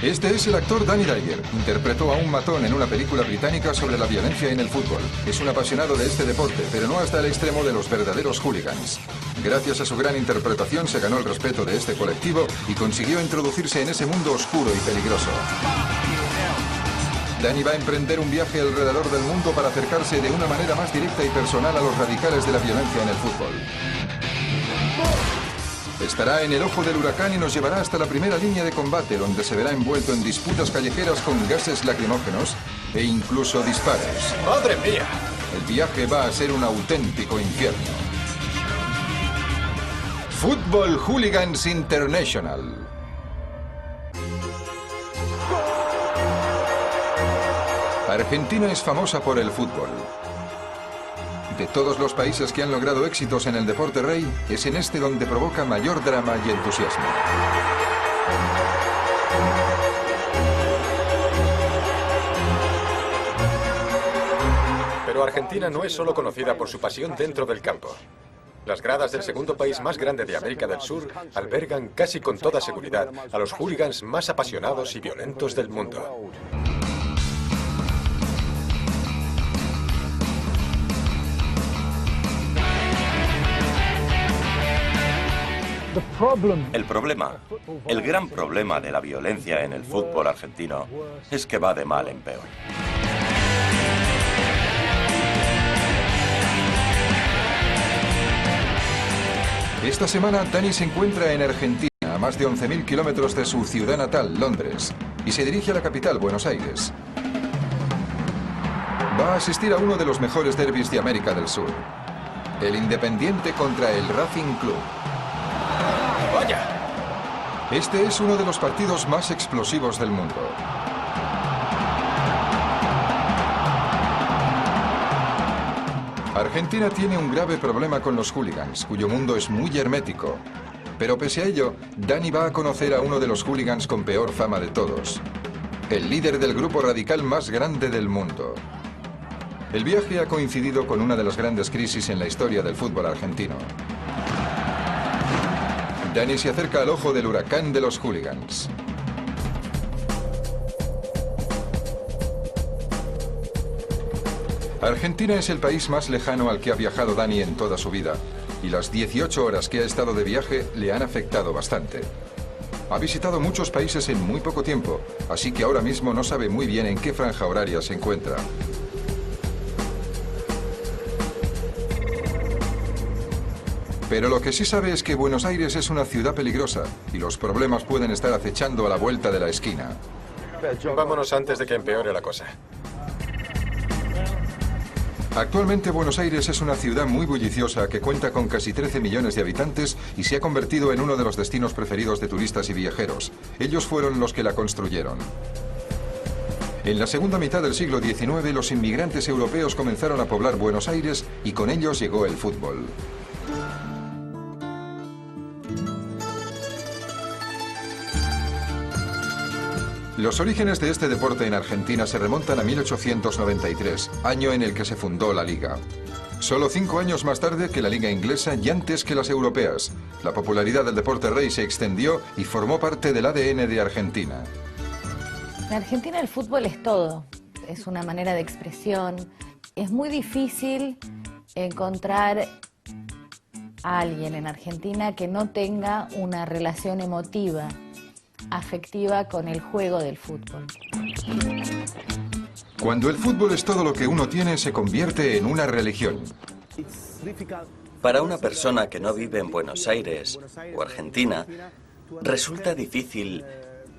Este es el actor Danny Dyer. Interpretó a un matón en una película británica sobre la violencia en el fútbol. Es un apasionado de este deporte, pero no hasta el extremo de los verdaderos hooligans. Gracias a su gran interpretación se ganó el respeto de este colectivo y consiguió introducirse en ese mundo oscuro y peligroso. Danny va a emprender un viaje alrededor del mundo para acercarse de una manera más directa y personal a los radicales de la violencia en el fútbol. Estará en el ojo del huracán y nos llevará hasta la primera línea de combate, donde se verá envuelto en disputas callejeras con gases lacrimógenos e incluso disparos. ¡Madre mía! El viaje va a ser un auténtico infierno. Football Hooligans International. Argentina es famosa por el fútbol. De todos los países que han logrado éxitos en el deporte rey, es en este donde provoca mayor drama y entusiasmo. Pero Argentina no es solo conocida por su pasión dentro del campo. Las gradas del segundo país más grande de América del Sur albergan casi con toda seguridad a los hooligans más apasionados y violentos del mundo. El gran problema de la violencia en el fútbol argentino es que va de mal en peor. Esta semana Danny se encuentra en Argentina, a más de 11.000 kilómetros de su ciudad natal, Londres, y se dirige a la capital, Buenos Aires. Va a asistir a uno de los mejores derbis de América del Sur, el Independiente contra el Racing Club. ¡Vaya! Este es uno de los partidos más explosivos del mundo. Argentina tiene un grave problema con los hooligans, cuyo mundo es muy hermético. Pero pese a ello, Danny va a conocer a uno de los hooligans con peor fama de todos. El líder del grupo radical más grande del mundo. El viaje ha coincidido con una de las grandes crisis en la historia del fútbol argentino. Danny se acerca al ojo del huracán de los hooligans. Argentina es el país más lejano al que ha viajado Danny en toda su vida, y las 18 horas que ha estado de viaje le han afectado bastante. Ha visitado muchos países en muy poco tiempo, así que ahora mismo no sabe muy bien en qué franja horaria se encuentra. Pero lo que sí sabe es que Buenos Aires es una ciudad peligrosa y los problemas pueden estar acechando a la vuelta de la esquina. Vámonos antes de que empeore la cosa. Actualmente Buenos Aires es una ciudad muy bulliciosa que cuenta con casi 13 millones de habitantes y se ha convertido en uno de los destinos preferidos de turistas y viajeros. Ellos fueron los que la construyeron. En la segunda mitad del siglo XIX, los inmigrantes europeos comenzaron a poblar Buenos Aires y con ellos llegó el fútbol. Los orígenes de este deporte en Argentina se remontan a 1893, año en el que se fundó la Liga. Solo 5 años más tarde que la Liga inglesa y antes que las europeas, la popularidad del deporte rey se extendió y formó parte del ADN de Argentina. En Argentina el fútbol es todo, es una manera de expresión. Es muy difícil encontrar a alguien en Argentina que no tenga una relación emotiva, afectiva con el juego del fútbol. Cuando el fútbol es todo lo que uno tiene, se convierte en una religión. Para una persona que no vive en Buenos Aires o Argentina, resulta difícil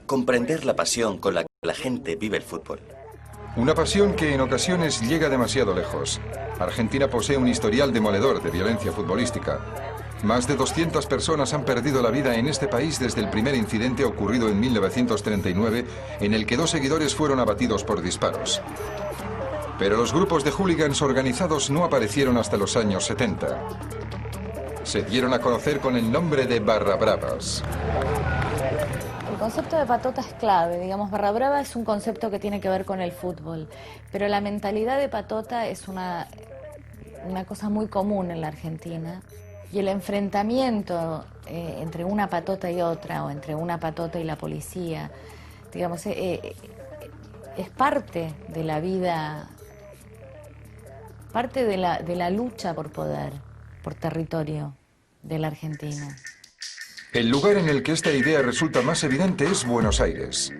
comprender la pasión con la que la gente vive el fútbol. Una pasión que en ocasiones llega demasiado lejos. Argentina posee un historial demoledor de violencia futbolística. Más de 200 personas han perdido la vida en este país desde el primer incidente ocurrido en 1939, en el que 2 seguidores fueron abatidos por disparos. Pero los grupos de hooligans organizados no aparecieron hasta los años 70. Se dieron a conocer con el nombre de Barra Bravas. El concepto de patota es clave, digamos, Barra Brava es un concepto que tiene que ver con el fútbol, pero la mentalidad de patota es una cosa muy común en la Argentina. Y el enfrentamiento entre una patota y otra, o entre una patota y la policía, digamos, es parte de la vida, parte de la lucha por poder, por territorio de la Argentina. El lugar en el que esta idea resulta más evidente es Buenos Aires.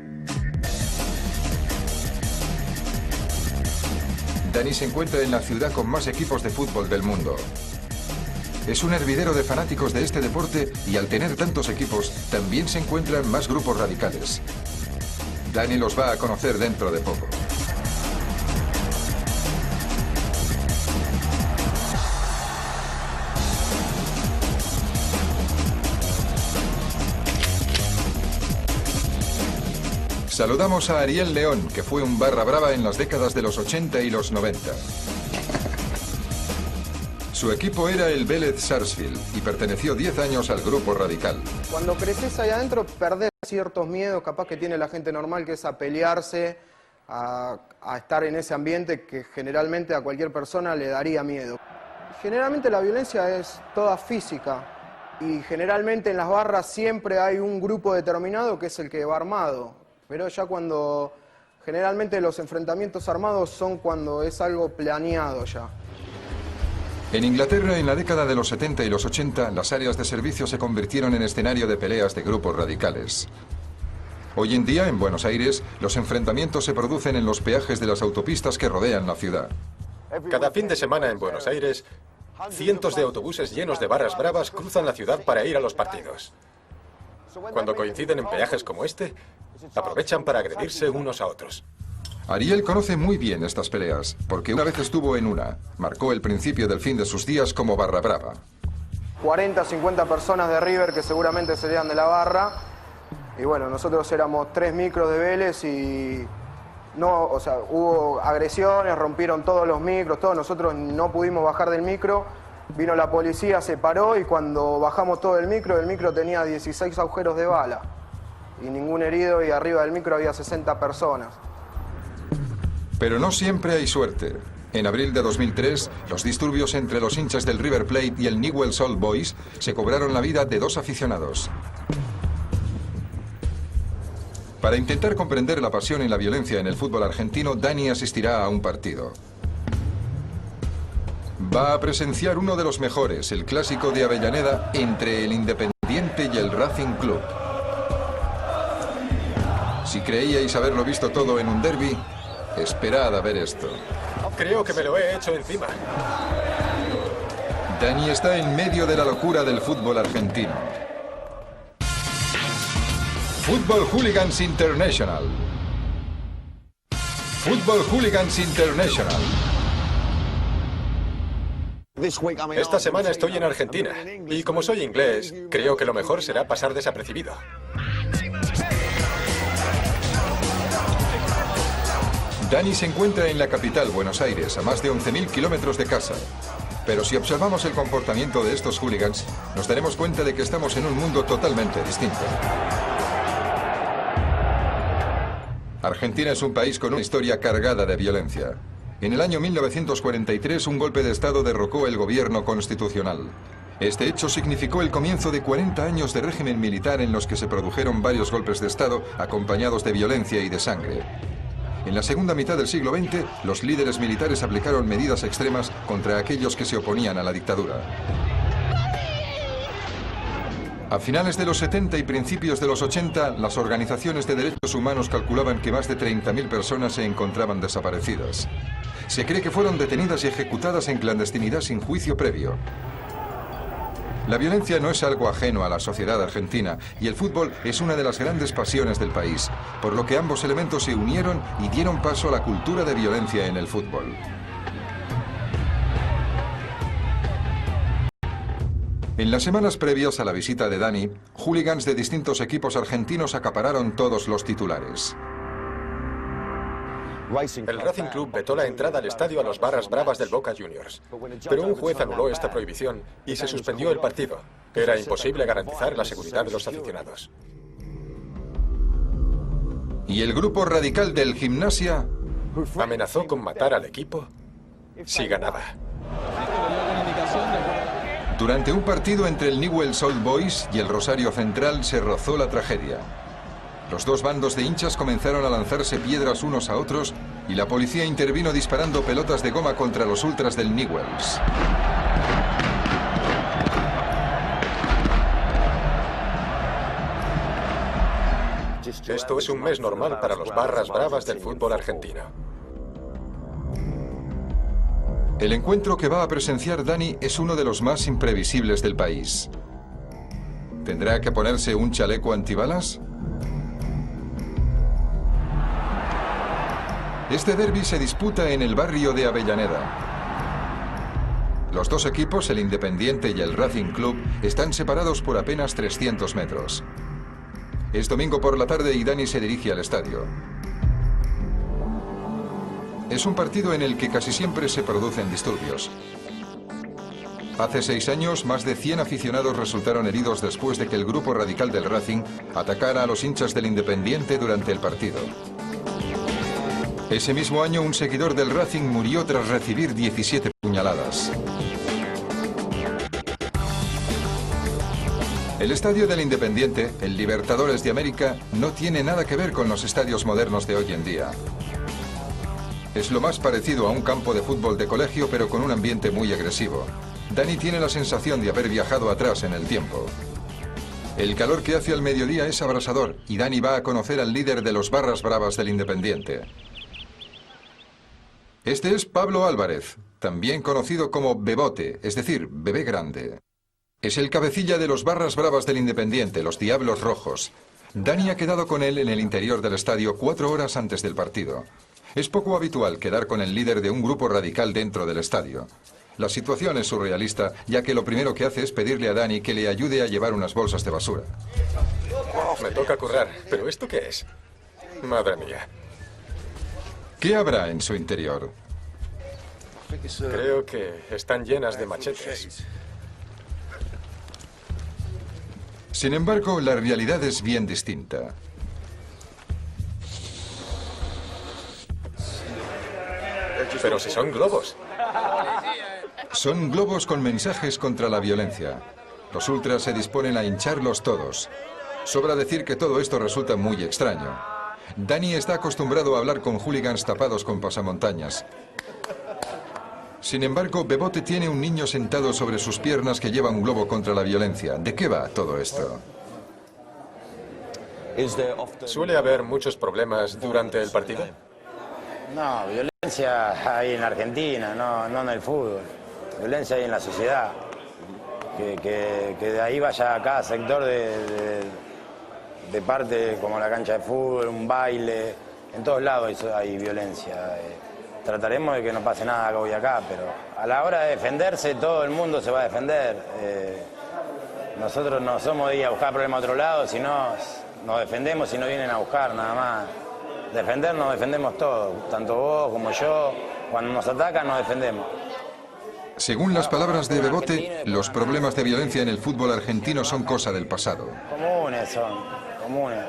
Dani se encuentra en la ciudad con más equipos de fútbol del mundo. Es un hervidero de fanáticos de este deporte y al tener tantos equipos, también se encuentran más grupos radicales. Dani los va a conocer dentro de poco. Saludamos a Ariel León, que fue un barra brava en las décadas de los 80 y los 90. Su equipo era el Vélez Sarsfield y perteneció 10 años al grupo radical. Cuando creces ahí adentro, perdés ciertos miedos capaz que tiene la gente normal, que es a pelearse, a estar en ese ambiente que generalmente a cualquier persona le daría miedo. Generalmente la violencia es toda física y generalmente en las barras siempre hay un grupo determinado que es el que va armado. Pero ya cuando, generalmente los enfrentamientos armados son cuando es algo planeado ya. En Inglaterra, en la década de los 70 y los 80, las áreas de servicio se convirtieron en escenario de peleas de grupos radicales. Hoy en día, en Buenos Aires, los enfrentamientos se producen en los peajes de las autopistas que rodean la ciudad. Cada fin de semana en Buenos Aires, cientos de autobuses llenos de barras bravas cruzan la ciudad para ir a los partidos. Cuando coinciden en peajes como este, aprovechan para agredirse unos a otros. Ariel conoce muy bien estas peleas, porque una vez estuvo en una. Marcó el principio del fin de sus días como barra brava. 40, 50 personas de River que seguramente serían de la barra. Y bueno, nosotros éramos 3 micros de Vélez y no, o sea, hubo agresiones, rompieron todos los micros, todos. Nosotros no pudimos bajar del micro. Vino la policía, se paró y cuando bajamos todo el micro tenía 16 agujeros de bala. Y ningún herido y arriba del micro había 60 personas. Pero no siempre hay suerte. En abril de 2003, los disturbios entre los hinchas del River Plate y el Newell's Old Boys se cobraron la vida de 2 aficionados. Para intentar comprender la pasión y la violencia en el fútbol argentino, Dani asistirá a un partido. Va a presenciar uno de los mejores, el clásico de Avellaneda entre el Independiente y el Racing Club. Si creíais haberlo visto todo en un derbi, esperad a ver esto. Creo que me lo he hecho encima. Dani está en medio de la locura del fútbol argentino. Football Hooligans International. Football Hooligans International. Esta semana estoy en Argentina y como soy inglés, creo que lo mejor será pasar desapercibido. Dani se encuentra en la capital, Buenos Aires, a más de 11.000 kilómetros de casa. Pero si observamos el comportamiento de estos hooligans, nos daremos cuenta de que estamos en un mundo totalmente distinto. Argentina es un país con una historia cargada de violencia. En el año 1943, un golpe de Estado derrocó el gobierno constitucional. Este hecho significó el comienzo de 40 años de régimen militar en los que se produjeron varios golpes de Estado acompañados de violencia y de sangre. En la segunda mitad del siglo XX, los líderes militares aplicaron medidas extremas contra aquellos que se oponían a la dictadura. A finales de los 70 y principios de los 80, las organizaciones de derechos humanos calculaban que más de 30.000 personas se encontraban desaparecidas. Se cree que fueron detenidas y ejecutadas en clandestinidad sin juicio previo. La violencia no es algo ajeno a la sociedad argentina y el fútbol es una de las grandes pasiones del país, por lo que ambos elementos se unieron y dieron paso a la cultura de violencia en el fútbol. En las semanas previas a la visita de Dani, hooligans de distintos equipos argentinos acapararon todos los titulares. El Racing Club vetó la entrada al estadio a los barras bravas del Boca Juniors. Pero un juez anuló esta prohibición y se suspendió el partido. Era imposible garantizar la seguridad de los aficionados. ¿Y el grupo radical del Gimnasia? Amenazó con matar al equipo si ganaba. Durante un partido entre el Newell's Old Boys y el Rosario Central se rozó la tragedia. Los dos bandos de hinchas comenzaron a lanzarse piedras unos a otros y la policía intervino disparando pelotas de goma contra los ultras del Newells. Esto es un mes normal para los barras bravas del fútbol argentino. El encuentro que va a presenciar Dani es uno de los más imprevisibles del país. ¿Tendrá que ponerse un chaleco antibalas? Este derbi se disputa en el barrio de Avellaneda. Los dos equipos, el Independiente y el Racing Club, están separados por apenas 300 metros. Es domingo por la tarde y Dani se dirige al estadio. Es un partido en el que casi siempre se producen disturbios. Hace 6 años, más de 100 aficionados resultaron heridos después de que el grupo radical del Racing atacara a los hinchas del Independiente durante el partido. Ese mismo año, un seguidor del Racing murió tras recibir 17 puñaladas. El estadio del Independiente, el Libertadores de América, no tiene nada que ver con los estadios modernos de hoy en día. Es lo más parecido a un campo de fútbol de colegio, pero con un ambiente muy agresivo. Dani tiene la sensación de haber viajado atrás en el tiempo. El calor que hace al mediodía es abrasador y Dani va a conocer al líder de los barras bravas del Independiente. Este es Pablo Álvarez, también conocido como Bebote, es decir, Bebé Grande. Es el cabecilla de los barras bravas del Independiente, los Diablos Rojos. Dani ha quedado con él en el interior del estadio 4 horas antes del partido. Es poco habitual quedar con el líder de un grupo radical dentro del estadio. La situación es surrealista, ya que lo primero que hace es pedirle a Dani que le ayude a llevar unas bolsas de basura. Me toca currar, ¿pero esto qué es? Madre mía. ¿Qué habrá en su interior? Creo que están llenas de machetes. Sin embargo, la realidad es bien distinta. Pero si son globos. Son globos con mensajes contra la violencia. Los ultras se disponen a hincharlos todos. Sobra decir que todo esto resulta muy extraño. Dani está acostumbrado a hablar con hooligans tapados con pasamontañas. Sin embargo, Bebote tiene un niño sentado sobre sus piernas que lleva un globo contra la violencia. ¿De qué va todo esto? ¿Suele haber muchos problemas durante el partido? No, violencia hay en Argentina, no en el fútbol. Violencia hay en la sociedad. Que de ahí vaya a cada sector de parte, como la cancha de fútbol, un baile. En todos lados hay violencia. Trataremos de que no pase nada hoy acá, pero a la hora de defenderse, todo el mundo se va a defender. Nosotros no somos de ir a buscar problemas a otro lado, sino nos defendemos si no vienen a buscar, nada más. Defendernos, defendemos todos, tanto vos como yo. Cuando nos atacan, nos defendemos. Según las palabras de Bebote, los problemas de violencia en el fútbol argentino son cosa del pasado. Comunes son, comunes.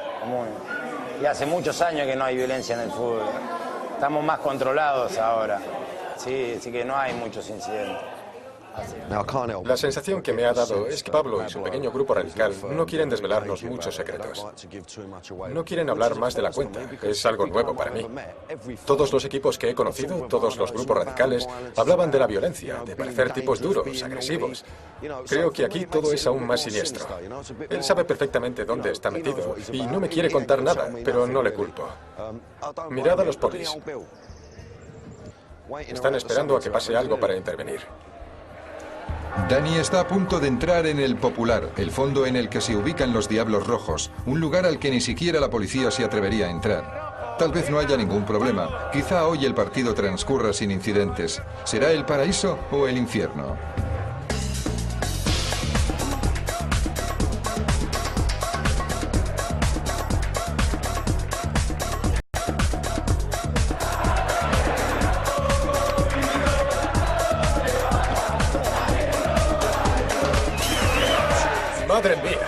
Y hace muchos años que no hay violencia en el fútbol. Estamos más controlados ahora. Sí, así que no hay muchos incidentes. La sensación que me ha dado es que Pablo y su pequeño grupo radical no quieren desvelarnos muchos secretos. No quieren hablar más de la cuenta. Es algo nuevo para mí. Todos los equipos que he conocido, todos los grupos radicales, hablaban de la violencia, de parecer tipos duros, agresivos. Creo que aquí todo es aún más siniestro. Él sabe perfectamente dónde está metido y no me quiere contar nada, pero no le culpo. Mirad a los polis. Están esperando a que pase algo para intervenir. Dani está a punto de entrar en el Popular, el fondo en el que se ubican los Diablos Rojos, un lugar al que ni siquiera la policía se atrevería a entrar. Tal vez no haya ningún problema, quizá hoy el partido transcurra sin incidentes. ¿Será el paraíso o el infierno? ¡Madre mía!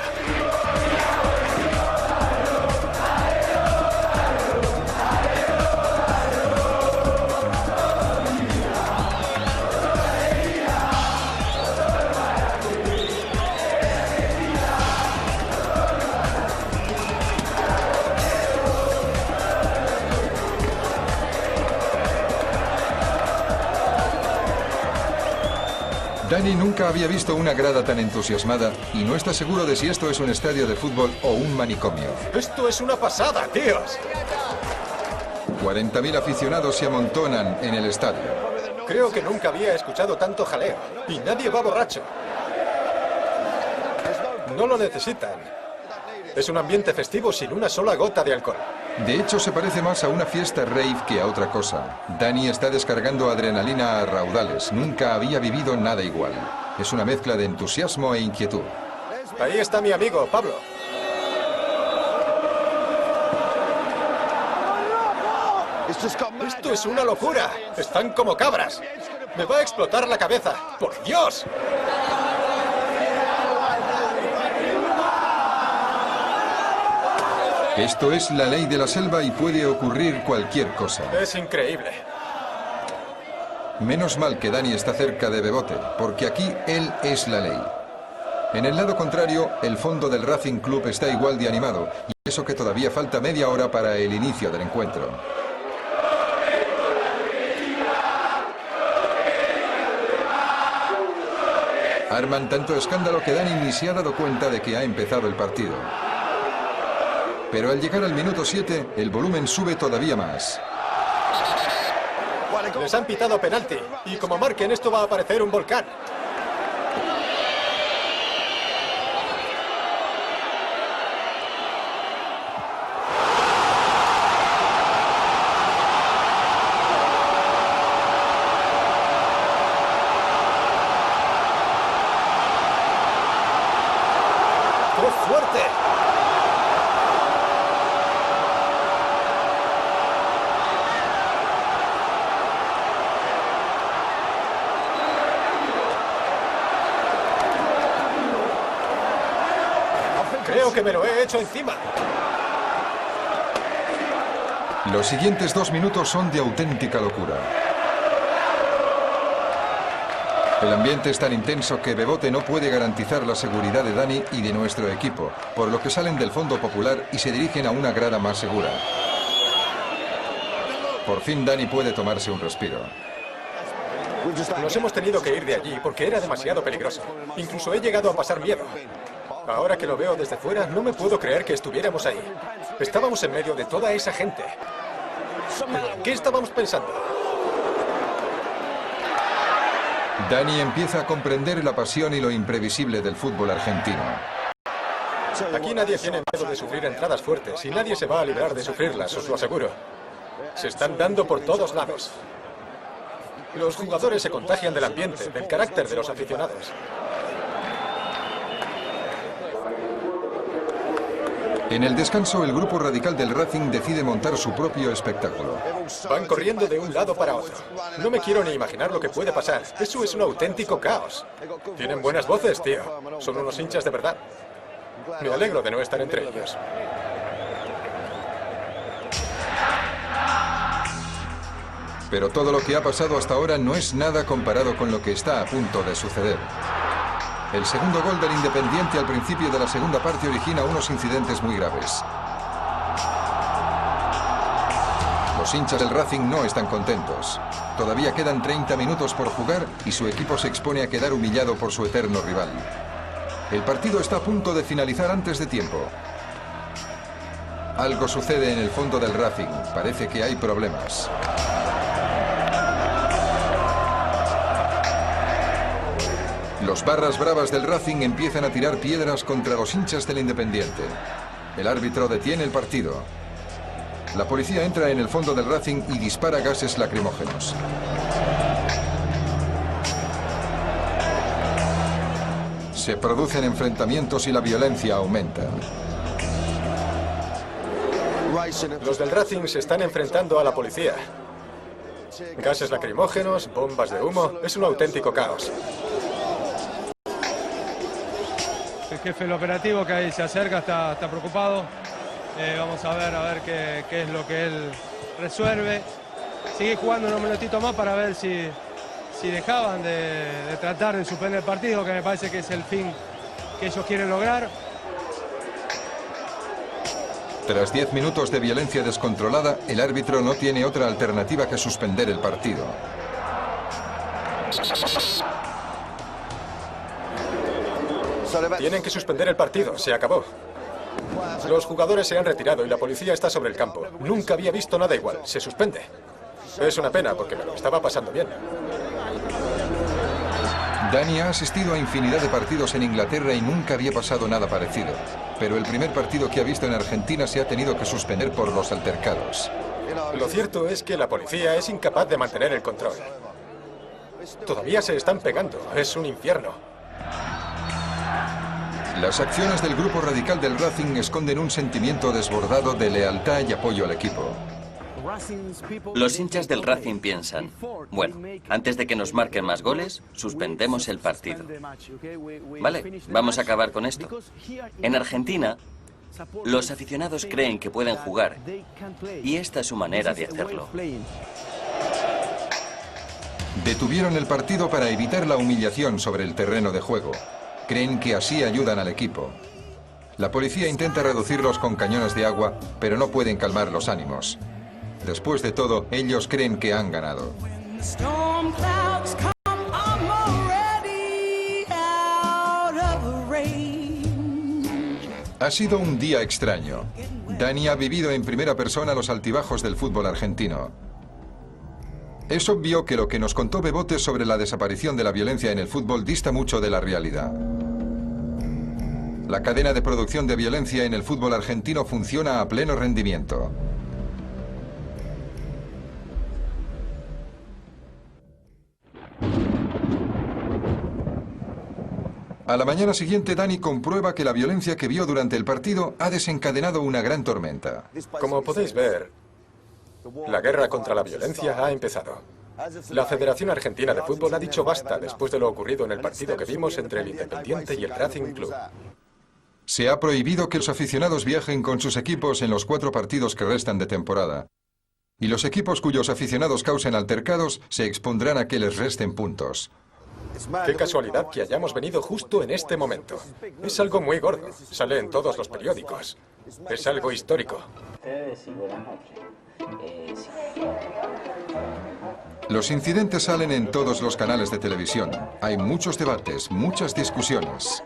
Dani nunca había visto una grada tan entusiasmada y no está seguro de si esto es un estadio de fútbol o un manicomio. ¡Esto es una pasada, tíos! 40.000 aficionados se amontonan en el estadio. Creo que nunca había escuchado tanto jaleo. Y nadie va borracho. No lo necesitan. Es un ambiente festivo sin una sola gota de alcohol. De hecho, se parece más a una fiesta rave que a otra cosa. Dani está descargando adrenalina a raudales. Nunca había vivido nada igual. Es una mezcla de entusiasmo e inquietud. Ahí está mi amigo, Pablo. Esto es una locura. Están como cabras. Me va a explotar la cabeza. ¡Por Dios! Esto es la ley de la selva y puede ocurrir cualquier cosa. Es increíble. Menos mal que Dani está cerca de Bebote, porque aquí él es la ley. En el lado contrario, el fondo del Racing Club está igual de animado, y eso que todavía falta media hora para el inicio del encuentro. Arman tanto escándalo que Dani ni se ha dado cuenta de que ha empezado el partido. Pero al llegar al minuto 7, el volumen sube todavía más. Les han pitado penalti. Y como marquen, esto va a parecer un volcán. ¡Qué fuerte! Creo que me lo he hecho encima. Los siguientes 2 minutos son de auténtica locura. El ambiente es tan intenso que Bebote no puede garantizar la seguridad de Dani y de nuestro equipo, por lo que salen del fondo popular y se dirigen a una grada más segura. Por fin Dani puede tomarse un respiro. Nos hemos tenido que ir de allí porque era demasiado peligroso. Incluso he llegado a pasar miedo. Ahora que lo veo desde fuera, no me puedo creer que estuviéramos ahí. Estábamos en medio de toda esa gente. ¿Pero qué estábamos pensando? Dani empieza a comprender la pasión y lo imprevisible del fútbol argentino. Aquí nadie tiene miedo de sufrir entradas fuertes y nadie se va a librar de sufrirlas, os lo aseguro. Se están dando por todos lados. Los jugadores se contagian del ambiente, del carácter de los aficionados. En el descanso, el grupo radical del Racing decide montar su propio espectáculo. Van corriendo de un lado para otro. No me quiero ni imaginar lo que puede pasar. Eso es un auténtico caos. Tienen buenas voces, tío. Son unos hinchas de verdad. Me alegro de no estar entre ellos. Pero todo lo que ha pasado hasta ahora no es nada comparado con lo que está a punto de suceder. El segundo gol del Independiente al principio de la segunda parte origina unos incidentes muy graves. Los hinchas del Racing no están contentos. Todavía quedan 30 minutos por jugar y su equipo se expone a quedar humillado por su eterno rival. El partido está a punto de finalizar antes de tiempo. Algo sucede en el fondo del Racing. Parece que hay problemas. Los barras bravas del Racing empiezan a tirar piedras contra los hinchas del Independiente. El árbitro detiene el partido. La policía entra en el fondo del Racing y dispara gases lacrimógenos. Se producen enfrentamientos y la violencia aumenta. Los del Racing se están enfrentando a la policía. Gases lacrimógenos, bombas de humo. Es un auténtico caos. El jefe del operativo que ahí se acerca está preocupado. Vamos a ver qué es lo que él resuelve. Sigue jugando unos minutitos más para ver si dejaban de tratar de suspender el partido, que me parece que es el fin que ellos quieren lograr. Tras 10 minutos de violencia descontrolada, el árbitro no tiene otra alternativa que suspender el partido. Tienen que suspender el partido, se acabó. Los jugadores se han retirado y la policía está sobre el campo. Nunca había visto nada igual, se suspende. Es una pena porque me lo estaba pasando bien. Dani ha asistido a infinidad de partidos en Inglaterra y nunca había pasado nada parecido. Pero el primer partido que ha visto en Argentina se ha tenido que suspender por los altercados. Lo cierto es que la policía es incapaz de mantener el control. Todavía se están pegando, es un infierno. Las acciones del grupo radical del Racing esconden un sentimiento desbordado de lealtad y apoyo al equipo. Los hinchas del Racing piensan, bueno, antes de que nos marquen más goles, suspendemos el partido. Vale, vamos a acabar con esto. En Argentina, los aficionados creen que pueden jugar y esta es su manera de hacerlo. Detuvieron el partido para evitar la humillación sobre el terreno de juego. Creen que así ayudan al equipo. La policía intenta reducirlos con cañones de agua, pero no pueden calmar los ánimos. Después de todo, ellos creen que han ganado. Ha sido un día extraño. Dani ha vivido en primera persona los altibajos del fútbol argentino. Es obvio que lo que nos contó Bebote sobre la desaparición de la violencia en el fútbol dista mucho de la realidad. La cadena de producción de violencia en el fútbol argentino funciona a pleno rendimiento. A la mañana siguiente, Dani comprueba que la violencia que vio durante el partido ha desencadenado una gran tormenta. Como podéis ver, la guerra contra la violencia ha empezado. La Federación Argentina de Fútbol ha dicho basta después de lo ocurrido en el partido que vimos entre el Independiente y el Racing Club. Se ha prohibido que los aficionados viajen con sus equipos en los 4 partidos que restan de temporada. Y los equipos cuyos aficionados causen altercados se expondrán a que les resten puntos. Qué casualidad que hayamos venido justo en este momento. Es algo muy gordo. Sale en todos los periódicos. Es algo histórico. Los incidentes salen en todos los canales de televisión. Hay muchos debates, muchas discusiones.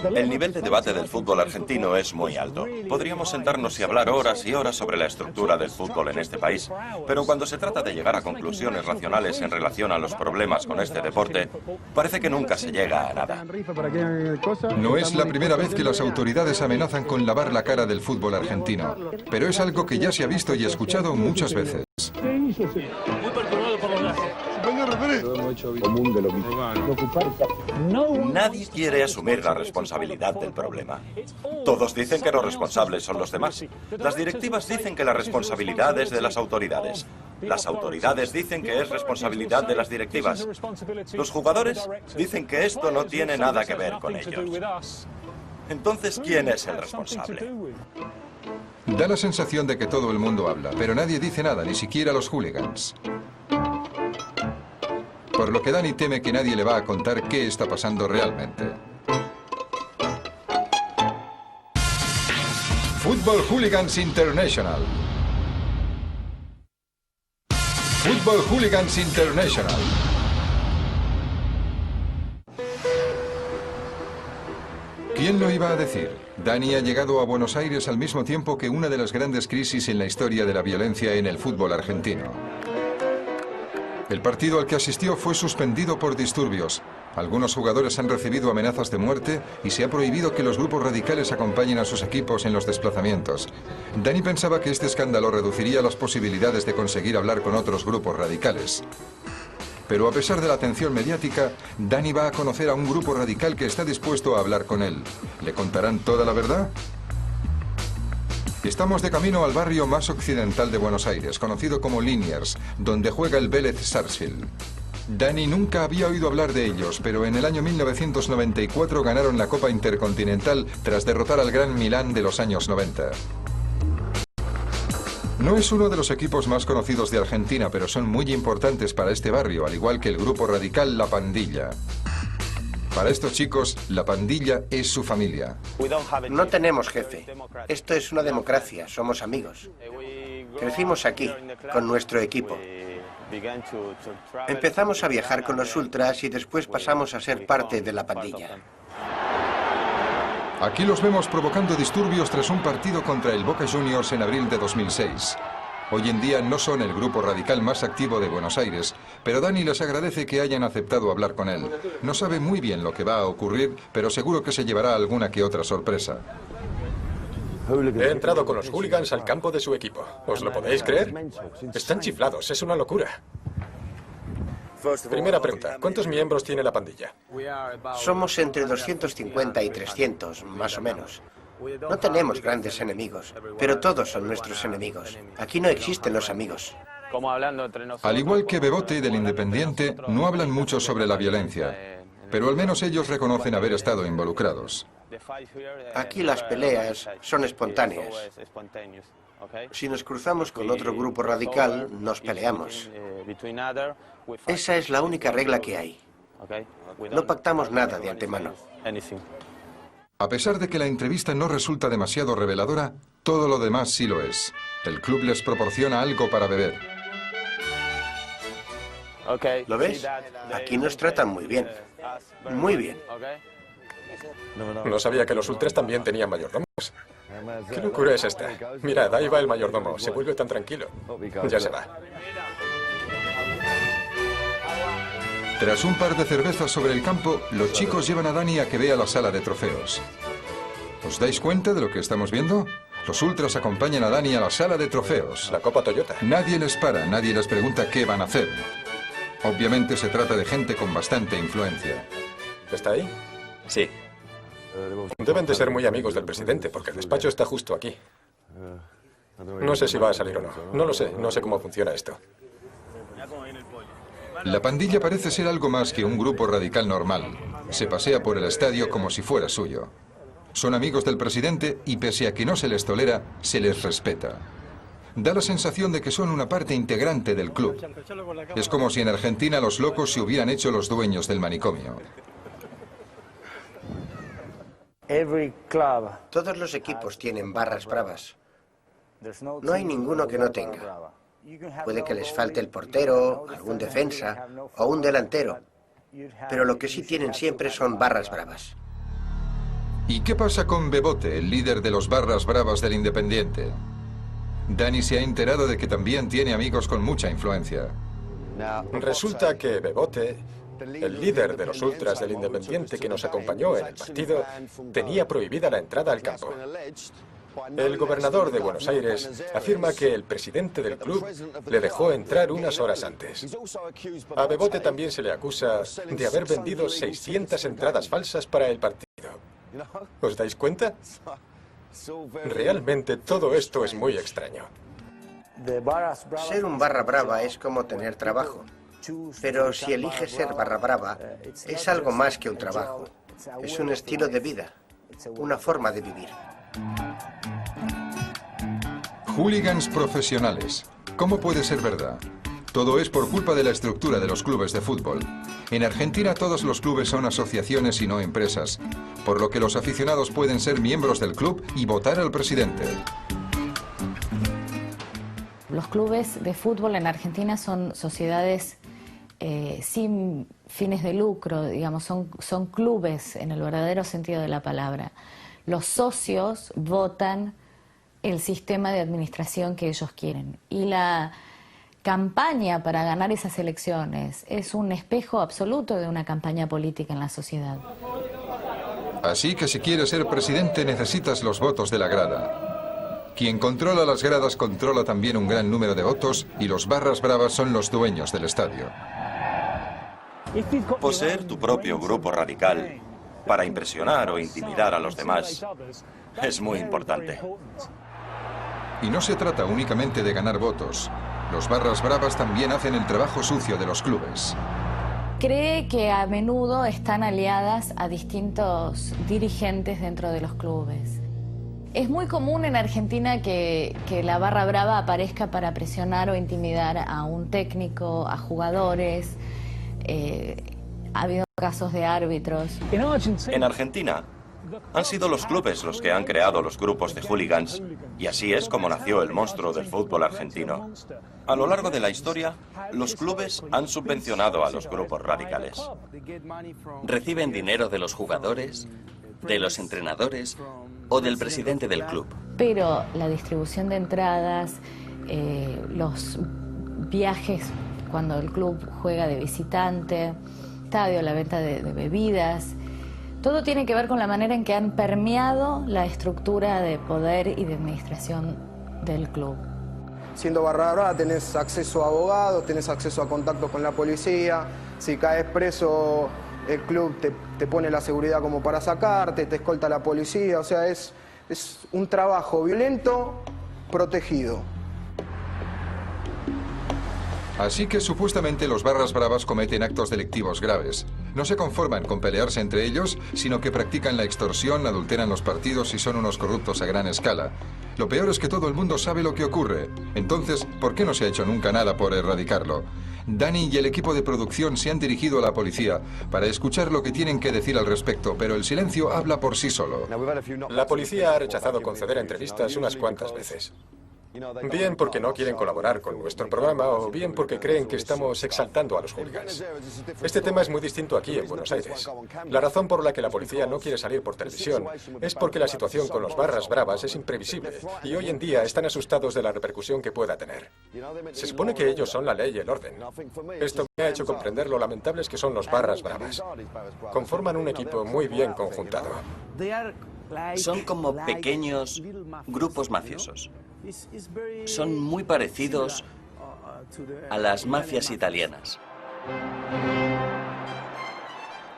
El nivel de debate del fútbol argentino es muy alto. Podríamos sentarnos y hablar horas y horas sobre la estructura del fútbol en este país, pero cuando se trata de llegar a conclusiones racionales en relación a los problemas con este deporte, parece que nunca se llega a nada. No es la primera vez que las autoridades amenazan con lavar la cara del fútbol argentino, pero es algo que ya se ha visto y escuchado muchas veces. Nadie quiere asumir la responsabilidad del problema. Todos dicen que los responsables son los demás. Las directivas dicen que la responsabilidad es de las autoridades. Las autoridades dicen que es responsabilidad de las directivas. Los jugadores dicen que esto no tiene nada que ver con ellos. Entonces, ¿quién es el responsable? Da la sensación de que todo el mundo habla, pero nadie dice nada, ni siquiera los hooligans. Por lo que Dani teme que nadie le va a contar qué está pasando realmente. Football Hooligans International. Football Hooligans International. ¿Quién lo iba a decir? Dani ha llegado a Buenos Aires al mismo tiempo que una de las grandes crisis en la historia de la violencia en el fútbol argentino. El partido al que asistió fue suspendido por disturbios. Algunos jugadores han recibido amenazas de muerte y se ha prohibido que los grupos radicales acompañen a sus equipos en los desplazamientos. Dani pensaba que este escándalo reduciría las posibilidades de conseguir hablar con otros grupos radicales. Pero a pesar de la atención mediática, Dani va a conocer a un grupo radical que está dispuesto a hablar con él. ¿Le contarán toda la verdad? Estamos de camino al barrio más occidental de Buenos Aires, conocido como Liniers, donde juega el Vélez Sarsfield. Dani nunca había oído hablar de ellos, pero en el año 1994 ganaron la Copa Intercontinental tras derrotar al Gran Milán de los años 90. No es uno de los equipos más conocidos de Argentina, pero son muy importantes para este barrio, al igual que el grupo radical La Pandilla. Para estos chicos, La Pandilla es su familia. No tenemos jefe. Esto es una democracia, somos amigos. Crecimos aquí, con nuestro equipo. Empezamos a viajar con los ultras y después pasamos a ser parte de la pandilla. Aquí los vemos provocando disturbios tras un partido contra el Boca Juniors en abril de 2006. Hoy en día no son el grupo radical más activo de Buenos Aires, pero Dani les agradece que hayan aceptado hablar con él. No sabe muy bien lo que va a ocurrir, pero seguro que se llevará alguna que otra sorpresa. He entrado con los hooligans al campo de su equipo. ¿Os lo podéis creer? Están chiflados, es una locura. Primera pregunta, ¿cuántos miembros tiene la pandilla? Somos entre 250 y 300, más o menos. No tenemos grandes enemigos, pero todos son nuestros enemigos. Aquí no existen los amigos. Al igual que Bebote del Independiente, no hablan mucho sobre la violencia, pero al menos ellos reconocen haber estado involucrados. Aquí las peleas son espontáneas. Si nos cruzamos con otro grupo radical, nos peleamos. Esa es la única regla que hay. No pactamos nada de antemano. A pesar de que la entrevista no resulta demasiado reveladora, todo lo demás sí lo es. El club les proporciona algo para beber. ¿Lo ves? Aquí nos tratan muy bien. Muy bien. No sabía que los ultras también tenían mayordomos. ¿Qué locura es esta? Mirad, ahí va el mayordomo. Se vuelve tan tranquilo. Ya se va. Tras un par de cervezas sobre el campo, los chicos llevan a Dani a que vea la sala de trofeos. ¿Os dais cuenta de lo que estamos viendo? Los ultras acompañan a Dani a la sala de trofeos. La Copa Toyota. Nadie les para, nadie les pregunta qué van a hacer. Obviamente se trata de gente con bastante influencia. ¿Está ahí? Sí. Deben de ser muy amigos del presidente, porque el despacho está justo aquí. No sé si va a salir o no. No lo sé, no sé cómo funciona esto. La pandilla parece ser algo más que un grupo radical normal. Se pasea por el estadio como si fuera suyo. Son amigos del presidente y pese a que no se les tolera, se les respeta. Da la sensación de que son una parte integrante del club. Es como si en Argentina los locos se hubieran hecho los dueños del manicomio. Todos los equipos tienen barras bravas. No hay ninguno que no tenga. Puede que les falte el portero, algún defensa o un delantero. Pero lo que sí tienen siempre son barras bravas. ¿Y qué pasa con Bebote, el líder de los barras bravas del Independiente? Dani se ha enterado de que también tiene amigos con mucha influencia. Resulta que Bebote, el líder de los ultras del Independiente que nos acompañó en el partido, tenía prohibida la entrada al campo. El gobernador de Buenos Aires afirma que el presidente del club le dejó entrar unas horas antes. A Bebote también se le acusa de haber vendido 600 entradas falsas para el partido. ¿Os dais cuenta? Realmente todo esto es muy extraño. Ser un barra brava es como tener trabajo. Pero si eliges ser barra brava, es algo más que un trabajo. Es un estilo de vida, una forma de vivir. Hooligans profesionales. ¿Cómo puede ser verdad? Todo es por culpa de la estructura de los clubes de fútbol. En Argentina todos los clubes son asociaciones y no empresas, por lo que los aficionados pueden ser miembros del club y votar al presidente. Los clubes de fútbol en Argentina son sociedades sin fines de lucro, digamos, son clubes en el verdadero sentido de la palabra. Los socios votan el sistema de administración que ellos quieren. Y la campaña para ganar esas elecciones es un espejo absoluto de una campaña política en la sociedad. Así que si quieres ser presidente necesitas los votos de la grada. Quien controla las gradas controla también un gran número de votos y los barras bravas son los dueños del estadio. Poseer tu propio grupo radical para impresionar o intimidar a los demás es muy importante. Y no se trata únicamente de ganar votos. Los barras bravas también hacen el trabajo sucio de los clubes. Cree que a menudo están aliadas a distintos dirigentes dentro de los clubes. Es muy común en Argentina que la barra brava aparezca para presionar o intimidar a un técnico, a jugadores. Ha habido casos de árbitros. En Argentina, Han sido los clubes los que han creado los grupos de hooligans, y así es como nació el monstruo del fútbol argentino. A lo largo de la historia, los clubes han subvencionado a los grupos radicales. Reciben dinero de los jugadores, de los entrenadores o del presidente del club. Pero la distribución de entradas, los viajes cuando el club juega de visitante, estadio, la venta de bebidas, todo tiene que ver con la manera en que han permeado la estructura de poder y de administración del club. Siendo barra brava tenés acceso a abogados, tenés acceso a contactos con la policía, si caes preso el club te pone la seguridad como para sacarte, te escolta la policía, o sea, es un trabajo violento protegido. Así que supuestamente los barras bravas cometen actos delictivos graves. No se conforman con pelearse entre ellos, sino que practican la extorsión, adulteran los partidos y son unos corruptos a gran escala. Lo peor es que todo el mundo sabe lo que ocurre. Entonces, ¿por qué no se ha hecho nunca nada por erradicarlo? Dani y el equipo de producción se han dirigido a la policía para escuchar lo que tienen que decir al respecto, pero el silencio habla por sí solo. La policía ha rechazado conceder entrevistas unas cuantas veces. Bien porque no quieren colaborar con nuestro programa o bien porque creen que estamos exaltando a los hooligans. Este tema es muy distinto aquí en Buenos Aires. La razón por la que la policía no quiere salir por televisión es porque la situación con los barras bravas es imprevisible y hoy en día están asustados de la repercusión que pueda tener. Se supone que ellos son la ley y el orden. Esto me ha hecho comprender lo lamentables que son los barras bravas. Conforman un equipo muy bien conjuntado. Son como pequeños grupos mafiosos. Son muy parecidos a las mafias italianas.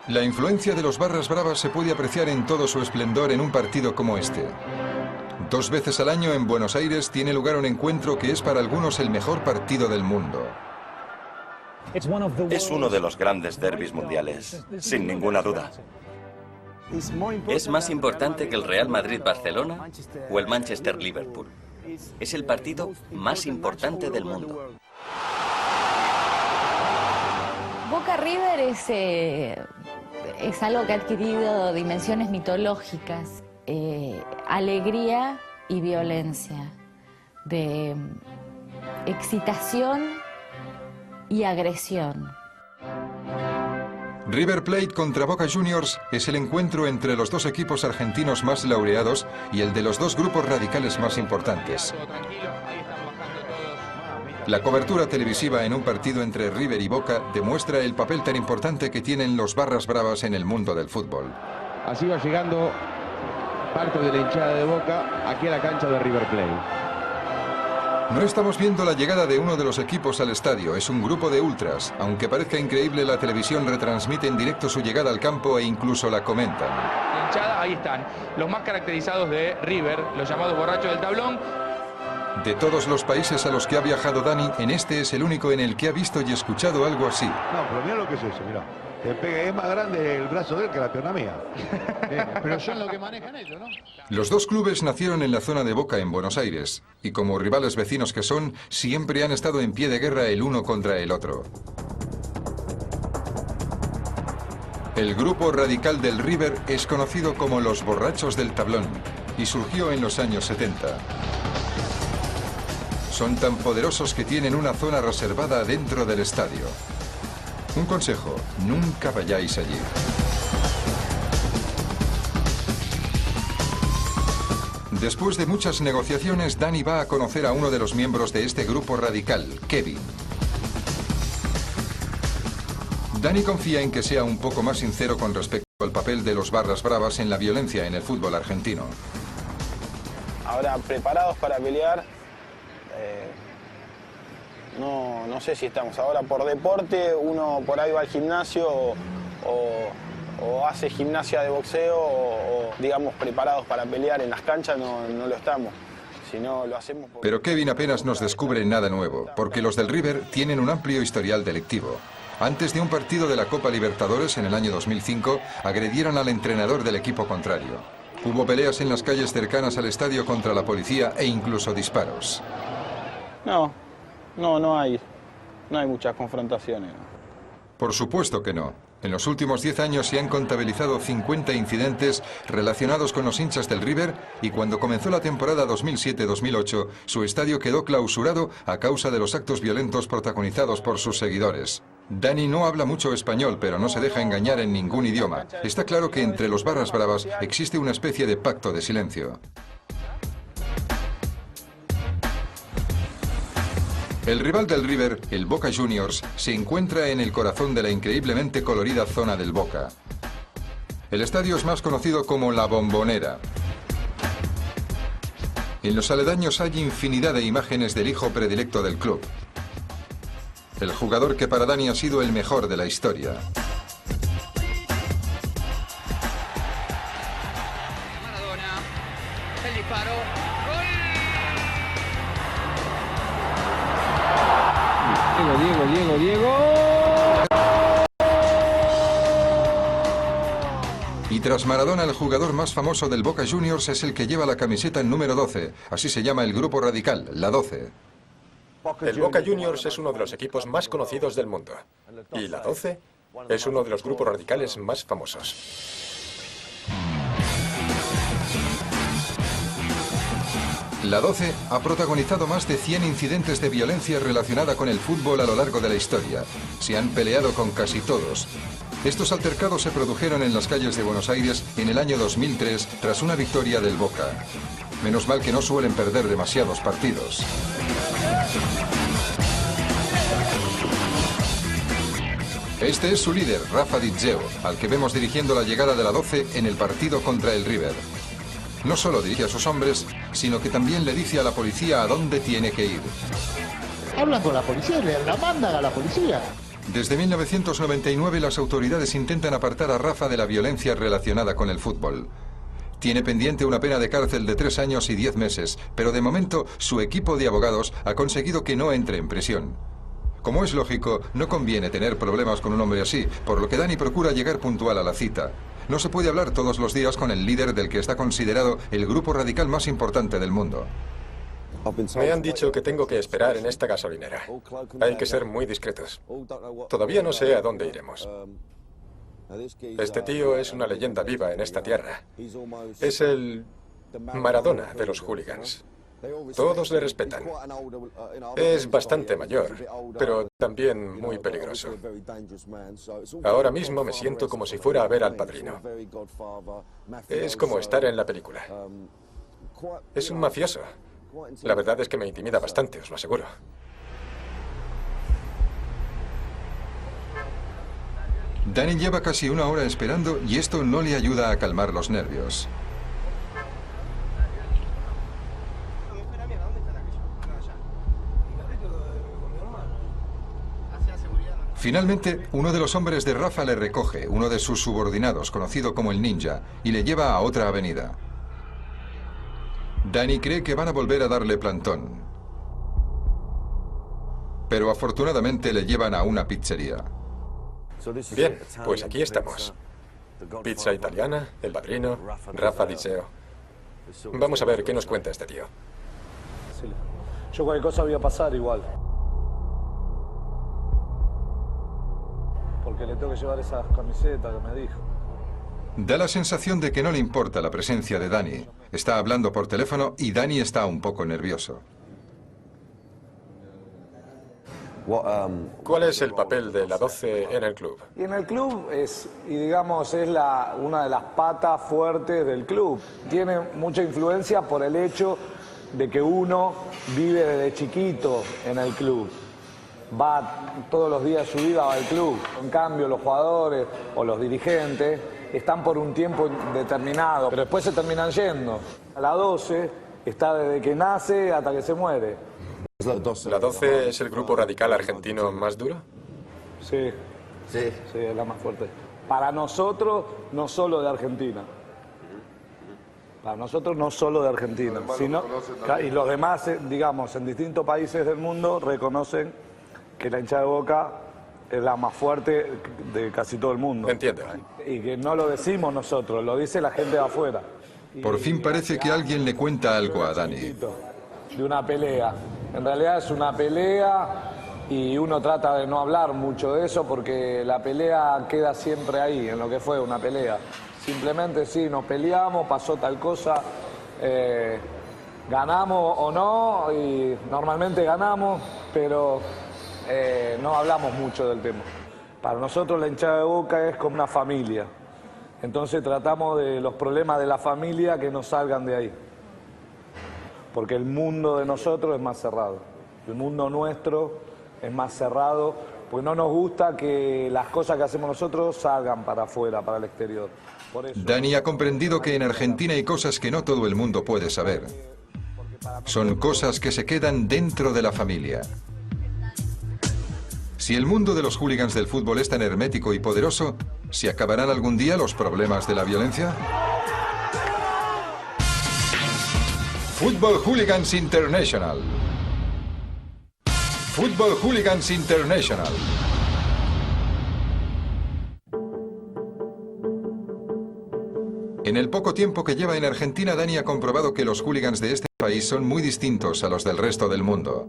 La influencia de los barras bravas se puede apreciar en todo su esplendor en un partido como este. 2 veces al año en Buenos Aires tiene lugar un encuentro que es para algunos el mejor partido del mundo. Es uno de los grandes derbis mundiales, sin ninguna duda. ¿Es más importante que el Real Madrid-Barcelona o el Manchester-Liverpool? Es el partido más importante del mundo. Boca River es algo que ha adquirido dimensiones mitológicas, alegría y violencia, de excitación y agresión. River Plate contra Boca Juniors es el encuentro entre los dos equipos argentinos más laureados y el de los dos grupos radicales más importantes. La cobertura televisiva en un partido entre River y Boca demuestra el papel tan importante que tienen los barras bravas en el mundo del fútbol. Así va llegando parte de la hinchada de Boca aquí a la cancha de River Plate. No estamos viendo la llegada de uno de los equipos al estadio, es un grupo de ultras. Aunque parezca increíble, la televisión retransmite en directo su llegada al campo e incluso la comentan. La hinchada, ahí están, los más caracterizados de River, los llamados borrachos del tablón. De todos los países a los que ha viajado Dani, en este es el único en el que ha visto y escuchado algo así. No, pero mira lo que es eso, mira. Te pega, es más grande el brazo de él que la pierna mía. Pero son lo que manejan ellos, ¿no? Los dos clubes nacieron en la zona de Boca, en Buenos Aires, y como rivales vecinos que son, siempre han estado en pie de guerra el uno contra el otro. El grupo radical del River es conocido como los borrachos del tablón y surgió en los años 70. Son tan poderosos que tienen una zona reservada dentro del estadio. Un consejo, nunca vayáis allí. Después de muchas negociaciones, Dani va a conocer a uno de los miembros de este grupo radical, Kevin. Dani confía en que sea un poco más sincero con respecto al papel de los barras bravas en la violencia en el fútbol argentino. Ahora, preparados para pelear, no sé si estamos. Ahora por deporte, uno por ahí va al gimnasio o hace gimnasia de boxeo o digamos preparados para pelear en las canchas, no lo estamos. Si no, lo hacemos porque... Pero Kevin apenas nos descubre nada nuevo, porque los del River tienen un amplio historial delictivo. Antes de un partido de la Copa Libertadores en el año 2005, agredieron al entrenador del equipo contrario. Hubo peleas en las calles cercanas al estadio contra la policía e incluso disparos. No hay muchas confrontaciones. Por supuesto que no. En los últimos 10 años se han contabilizado 50 incidentes relacionados con los hinchas del River y cuando comenzó la temporada 2007-2008, su estadio quedó clausurado a causa de los actos violentos protagonizados por sus seguidores. Dani no habla mucho español, pero no se deja engañar en ningún idioma. Está claro que entre los barras bravas existe una especie de pacto de silencio. El rival del River, el Boca Juniors, se encuentra en el corazón de la increíblemente colorida zona del Boca. El estadio es más conocido como La Bombonera. En los aledaños hay infinidad de imágenes del hijo predilecto del club. El jugador que para Dani ha sido el mejor de la historia. Maradona, el disparo. Diego. Y tras Maradona, el jugador más famoso del Boca Juniors es el que lleva la camiseta número 12. Así se llama el grupo radical, la 12. El Boca Juniors es uno de los equipos más conocidos del mundo. Y la 12 es uno de los grupos radicales más famosos. La 12 ha protagonizado más de 100 incidentes de violencia relacionada con el fútbol a lo largo de la historia. Se han peleado con casi todos. Estos altercados se produjeron en las calles de Buenos Aires en el año 2003 tras una victoria del Boca. Menos mal que no suelen perder demasiados partidos. Este es su líder, Rafa Di Geo, al que vemos dirigiendo la llegada de la 12 en el partido contra el River. No solo dirige a sus hombres, sino que también le dice a la policía a dónde tiene que ir. Hablan con la policía, le la mandan a la policía. Desde 1999 las autoridades intentan apartar a Rafa de la violencia relacionada con el fútbol. Tiene pendiente una pena de cárcel de 3 años y 10 meses, pero de momento su equipo de abogados ha conseguido que no entre en prisión. Como es lógico, no conviene tener problemas con un hombre así, por lo que Dani procura llegar puntual a la cita. No se puede hablar todos los días con el líder del que está considerado el grupo radical más importante del mundo. Me han dicho que tengo que esperar en esta gasolinera. Hay que ser muy discretos. Todavía no sé a dónde iremos. Este tío es una leyenda viva en esta tierra. Es el Maradona de los hooligans. Todos le respetan. Es bastante mayor, pero también muy peligroso. Ahora mismo me siento como si fuera a ver al padrino. Es como estar en la película. Es un mafioso. La verdad es que me intimida bastante, os lo aseguro. Dani lleva casi 1 hora esperando y esto no le ayuda a calmar los nervios. Finalmente, uno de los hombres de Rafa le recoge, uno de sus subordinados, conocido como el Ninja, y le lleva a otra avenida. Dani cree que van a volver a darle plantón. Pero afortunadamente le llevan a una pizzería. Bien, pues aquí estamos. Pizza italiana, el padrino, Rafa Di Geo. Vamos a ver qué nos cuenta este tío. Yo cualquier cosa voy a pasar igual. Porque le tengo que llevar esas camisetas que me dijo. Da la sensación de que no le importa la presencia de Dani. Está hablando por teléfono y Dani está un poco nervioso. ¿Cuál es el papel de la 12 en el club? Y en el club es una de las patas fuertes del club. Tiene mucha influencia por el hecho de que uno vive desde chiquito en el club. Va todos los días de su vida al club. En cambio, los jugadores o los dirigentes están por un tiempo determinado, pero después se terminan yendo. La 12 está desde que nace hasta que se muere. ¿La 12 es el grupo radical argentino más duro? Sí, es la más fuerte. Para nosotros, no solo de Argentina. Para nosotros no solo de Argentina, sino, y los demás, digamos, en distintos países del mundo reconocen que la hinchada de Boca es la más fuerte de casi todo el mundo. Entiendo. Y que no lo decimos nosotros, lo dice la gente de afuera. Por fin parece que alguien le cuenta algo a Dani. De una pelea. En realidad es una pelea y uno trata de no hablar mucho de eso porque la pelea queda siempre ahí, en lo que fue una pelea. Simplemente sí, nos peleamos, pasó tal cosa, ganamos o no, y normalmente ganamos, pero no hablamos mucho del tema. Para nosotros la hinchada de Boca es como una familia, entonces tratamos de los problemas de la familia que no salgan de ahí, porque el mundo de nosotros es más cerrado, el mundo nuestro es más cerrado, porque no nos gusta que las cosas que hacemos nosotros salgan para afuera, para el exterior. Por eso... Dani ha comprendido que en Argentina hay cosas que no todo el mundo puede saber. Son cosas que se quedan dentro de la familia. Si el mundo de los hooligans del fútbol es tan hermético y poderoso, ¿se acabarán algún día los problemas de la violencia? Football Hooligans International. Football Hooligans International. En el poco tiempo que lleva en Argentina, Dani ha comprobado que los hooligans de este país son muy distintos a los del resto del mundo.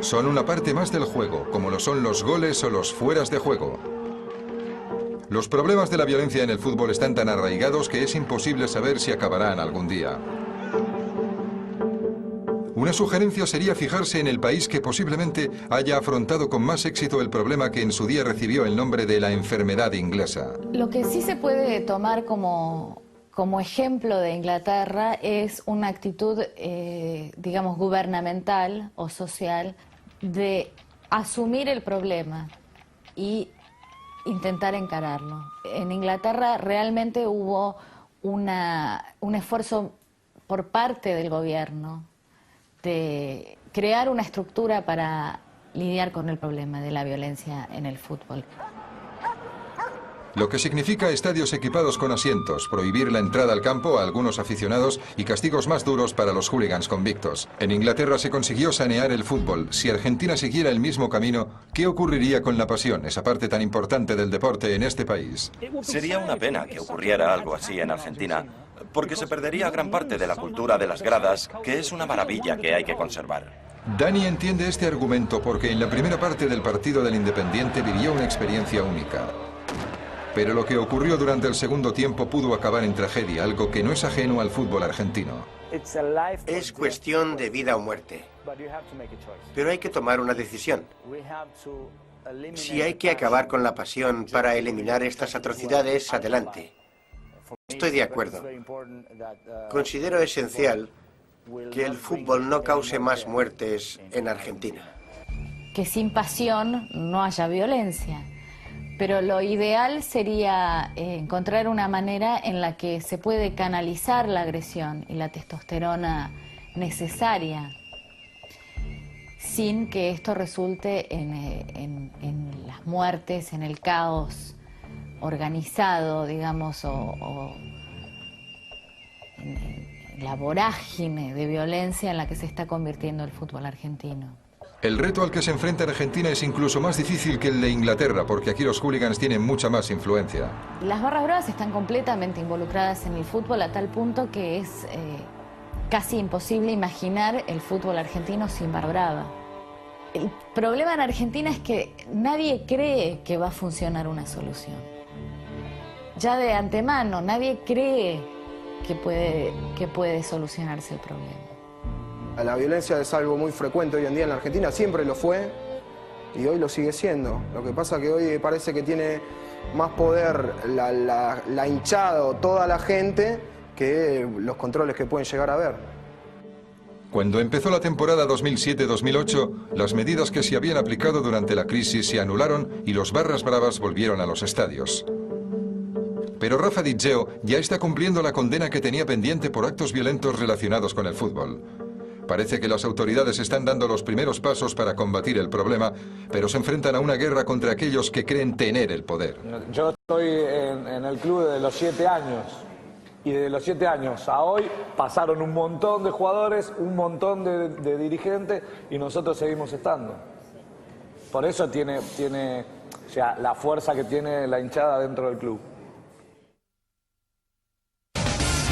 Son una parte más del juego, como lo son los goles o los fueras de juego. Los problemas de la violencia en el fútbol están tan arraigados que es imposible saber si acabarán algún día. Una sugerencia sería fijarse en el país que posiblemente haya afrontado con más éxito el problema que en su día recibió el nombre de la enfermedad inglesa. Lo que sí se puede tomar como ejemplo de Inglaterra es una actitud, digamos, gubernamental o social de asumir el problema y intentar encararlo. En Inglaterra realmente hubo un esfuerzo por parte del gobierno de crear una estructura para lidiar con el problema de la violencia en el fútbol. Lo que significa estadios equipados con asientos, prohibir la entrada al campo a algunos aficionados y castigos más duros para los hooligans convictos. En Inglaterra se consiguió sanear el fútbol. Si Argentina siguiera el mismo camino, ¿qué ocurriría con la pasión, esa parte tan importante del deporte en este país? Sería una pena que ocurriera algo así en Argentina, porque se perdería gran parte de la cultura de las gradas, que es una maravilla que hay que conservar. Dani entiende este argumento porque en la primera parte del partido del Independiente vivió una experiencia única. Pero lo que ocurrió durante el segundo tiempo pudo acabar en tragedia, algo que no es ajeno al fútbol argentino. Es cuestión de vida o muerte. Pero hay que tomar una decisión. Si hay que acabar con la pasión para eliminar estas atrocidades, adelante. Estoy de acuerdo. Considero esencial que el fútbol no cause más muertes en Argentina. Que sin pasión no haya violencia. Pero lo ideal sería encontrar una manera en la que se puede canalizar la agresión y la testosterona necesaria sin que esto resulte en las muertes, en el caos organizado, digamos, o en la vorágine de violencia en la que se está convirtiendo el fútbol argentino. El reto al que se enfrenta Argentina es incluso más difícil que el de Inglaterra, porque aquí los hooligans tienen mucha más influencia. Las barras bravas están completamente involucradas en el fútbol a tal punto que es casi imposible imaginar el fútbol argentino sin barra brava. El problema en Argentina es que nadie cree que va a funcionar una solución. Ya de antemano, nadie cree que puede solucionarse el problema. La violencia es algo muy frecuente hoy en día en la Argentina, siempre lo fue y hoy lo sigue siendo. Lo que pasa es que hoy parece que tiene más poder la hinchada o toda la gente que los controles que pueden llegar a haber. Cuando empezó la temporada 2007-2008, las medidas que se habían aplicado durante la crisis se anularon y los barras bravas volvieron a los estadios. Pero Rafa Di Geo ya está cumpliendo la condena que tenía pendiente por actos violentos relacionados con el fútbol. Parece que las autoridades están dando los primeros pasos para combatir el problema, pero se enfrentan a una guerra contra aquellos que creen tener el poder. Yo estoy en el club desde los 7 años. Y desde los 7 años a hoy pasaron un montón de jugadores, un montón de dirigentes y nosotros seguimos estando. Por eso tiene o sea, la fuerza que tiene la hinchada dentro del club.